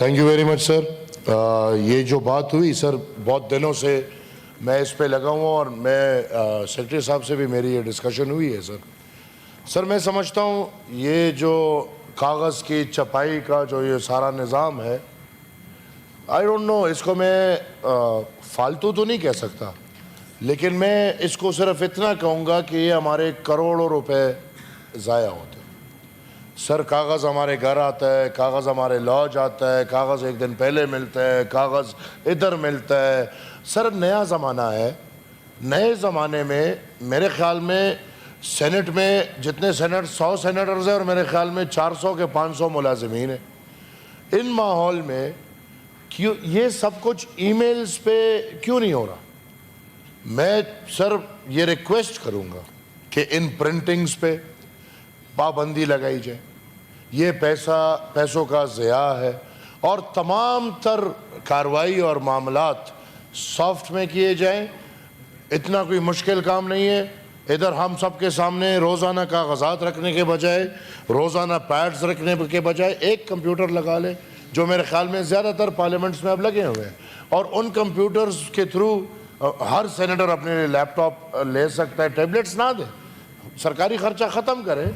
Thank you very much sir. ये जो बात हुई सर, बहुत दिनों से मैं इस पे लगा हूँ और मैं सेक्रेटरी साहब से भी मेरी ये डिस्कशन हुई है सर। सर मैं समझता हूँ ये जो कागज़ की छपाई का जो ये सारा निज़ाम है, आई डोंट नो, इसको मैं फालतू तो नहीं कह सकता, लेकिन मैं इसको सिर्फ इतना कहूँगा कि ये हमारे करोड़ों रुपए ज़ाया होते हैं। सर कागज़ हमारे घर आता है, कागज़ हमारे लॉज आता है, कागज़ एक दिन पहले मिलता है, कागज़ इधर मिलता है। सर नया ज़माना है, नए ज़माने में मेरे ख़्याल में सेनेट में जितने 100 सेनेटर्स हैं और मेरे ख़्याल में 400 के 500 मुलाजिमीन हैं। इन माहौल में क्यों ये सब कुछ ईमेल्स पे क्यों नहीं हो रहा? मैं सर ये रिक्वेस्ट करूँगा कि इन प्रिंटिंग्स पे पाबंदी लगाई जाए। ये पैसों का ज़िया है और तमाम तर कार्रवाई और मामलात सॉफ्ट में किए जाएं। इतना कोई मुश्किल काम नहीं है। इधर हम सबके सामने रोज़ाना कागज़ात रखने के बजाय, रोज़ाना पैड्स रखने के बजाय एक कंप्यूटर लगा लें, जो मेरे ख़्याल में ज़्यादातर पार्लियामेंट्स में अब लगे हुए हैं, और उन कंप्यूटर्स के थ्रू हर सेनेटर अपने लिए लैपटॉप ले सकता है। टैबलेट्स ना दें, सरकारी ख़र्चा ख़त्म करें,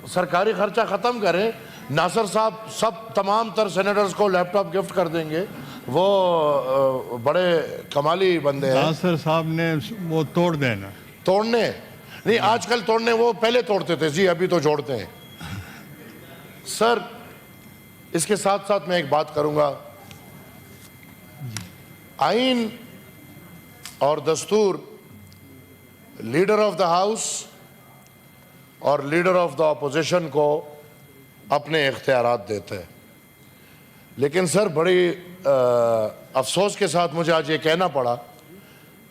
सरकारी ख़र्चा ख़त्म करें। नासिर साहब सब तमाम तर सेनेटर्स को लैपटॉप गिफ्ट कर देंगे, वो बड़े कमाली बंदे हैं। नासिर साहब ने वो तोड़ देना, तोड़ने नहीं, आजकल तोड़ने, वो पहले तोड़ते थे जी, अभी तो जोड़ते हैं। सर इसके साथ साथ मैं एक बात करूंगा, आईन और दस्तूर लीडर ऑफ द हाउस और लीडर ऑफ द अपोजिशन को अपने इख्तियारात देते हैं। लेकिन सर बड़ी अफसोस के साथ मुझे आज ये कहना पड़ा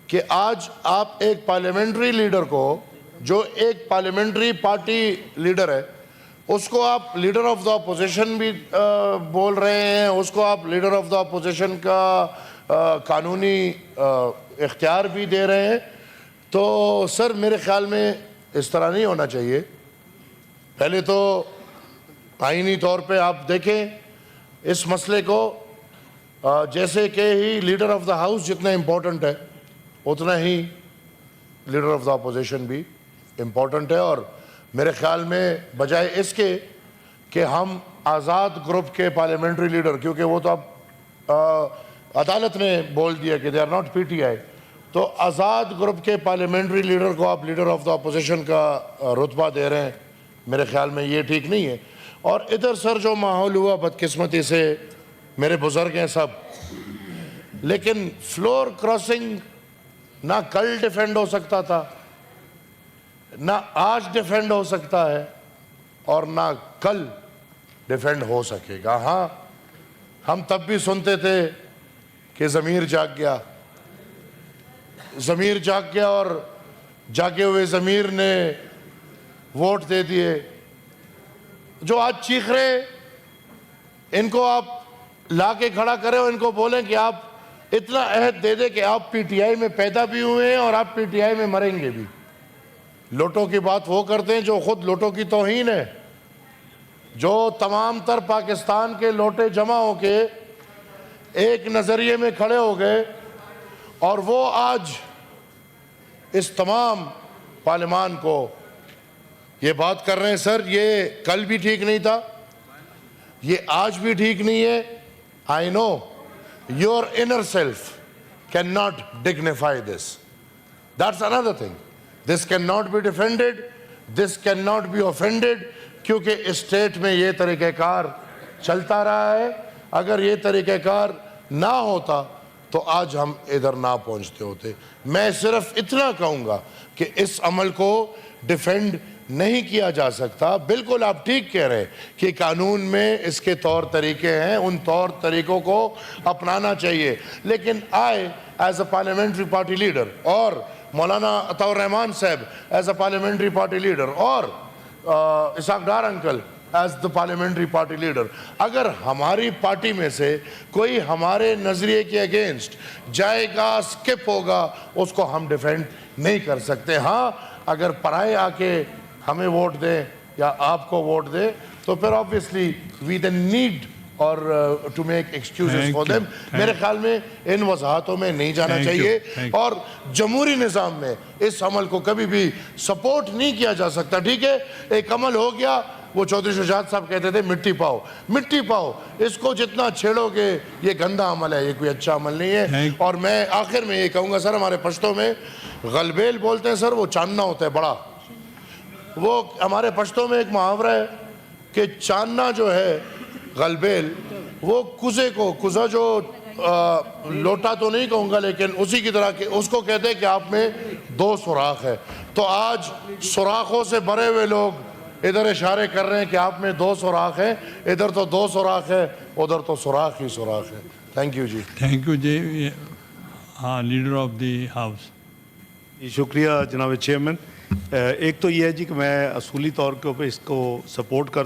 कि आज आप एक पार्लियामेंट्री लीडर को, जो एक पार्लियामेंट्री पार्टी लीडर है, उसको आप लीडर ऑफ द अपोजिशन भी बोल रहे हैं, उसको आप लीडर ऑफ द अपोजिशन का कानूनी इख्तियार भी दे रहे हैं। तो सर मेरे ख्याल में इस तरह नहीं होना चाहिए। पहले तो आईनी तौर पे आप देखें इस मसले को, जैसे कि ही लीडर ऑफ द हाउस जितना इम्पोर्टेंट है, उतना ही लीडर ऑफ द अपोजिशन भी इम्पोर्टेंट है। और मेरे ख्याल में बजाय इसके कि हम आज़ाद ग्रुप के पार्लियामेंट्री लीडर, क्योंकि वो तो अब अदालत ने बोल दिया कि दे आर नॉट पीटीआई, तो आज़ाद ग्रुप के पार्लियामेंट्री लीडर को आप लीडर ऑफ द अपोजिशन का रुतबा दे रहे हैं, मेरे ख्याल में ये ठीक नहीं है। और इधर सर जो माहौल हुआ बदकिस्मती से, मेरे बुज़ुर्ग हैं सब, लेकिन फ्लोर क्रॉसिंग ना कल डिफेंड हो सकता था, ना आज डिफेंड हो सकता है, और ना कल डिफेंड हो सकेगा। हाँ, हम तब भी सुनते थे कि ज़मीर जाग गया, ज़मीर जाग गया, और जागे हुए ज़मीर ने वोट दे दिए। जो आज चीख रहे, इनको आप ला के खड़ा करें और इनको बोलें कि आप इतना अहद दे दे कि आप पीटीआई में पैदा भी हुए हैं और आप पीटीआई में मरेंगे भी। लोटों की बात वो करते हैं जो खुद लोटों की तौहीन है, जो तमाम तर पाकिस्तान के लोटे जमा होके एक नज़रिए में खड़े हो गए, और वो आज इस तमाम पार्लियामान को ये बात कर रहे हैं। सर ये कल भी ठीक नहीं था, ये आज भी ठीक नहीं है। I know your inner self can not dignify this, that's another thing. This can not be defended, this can not be offended, क्योंकि स्टेट में ये तरीक़ेकार चलता रहा है। अगर ये तरीक़ेकार ना होता तो आज हम इधर ना पहुंचते होते। मैं सिर्फ इतना कहूँगा कि इस अमल को डिफेंड नहीं किया जा सकता। बिल्कुल आप ठीक कह रहे हैं कि कानून में इसके तौर तरीके हैं, उन तौर तरीक़ों को अपनाना चाहिए। लेकिन I as a parliamentary party leader, और मौलाना अताउर रहमान साहब as a parliamentary party leader, और Ishaq Dar uncle as the parliamentary party leader, अगर हमारी पार्टी में से कोई हमारे नज़रिए के अगेंस्ट जाएगा, स्किप होगा, उसको हम डिफेंड नहीं कर सकते। हाँ, अगर पराए आके हमें वोट दें या आपको वोट दें, तो फिर ऑब्वियसली वी देन नीड اور to make excuses Thank for you. Them. میرے خیال میں ان وضاحتوں میں نہیں جانا Thank you. چاہیے, Thank you. اور جمہوری نظام میں اس عمل کو کبھی بھی سپورٹ نہیں کیا جا سکتا. ٹھیک ہے, ایک عمل ہو گیا, وہ چودھری شجاعت صاحب کہتے تھے مٹی پاؤ, مٹی پاؤ, اس کو جتنا چھیڑو گے یہ گندا عمل ہے, یہ کوئی اچھا عمل نہیں ہے. Thank- اور میں آخر میں یہ کہوں گا سر, ہمارے پشتوں میں غلبیل بولتے ہیں سر, وہ چاننا ہوتا ہے بڑا. وہ ہمارے پشتوں میں ایک محاورہ ہے کہ چاننا جو ہے غلبیل, وہ کزے کو, کزا جو لوٹا تو نہیں کہوں گا لیکن اسی کی طرح کہ اس کو کہتے ہیں کہ آپ میں 2 سوراخ ہے. تو آج سوراخوں سے بھرے ہوئے لوگ ادھر اشارے کر رہے ہیں کہ آپ میں 2 سوراخ ہیں, ادھر تو 2 سوراخ ہے, ادھر تو سوراخ ہی سوراخ ہے. تھینک یو جی. تھینک یو جی. ہاں, لیڈر آف دی ہاؤس. جی شکریہ جناب چیئرمین. ایک تو یہ ہے جی کہ میں اصولی طور کے اوپر اس کو سپورٹ کرتا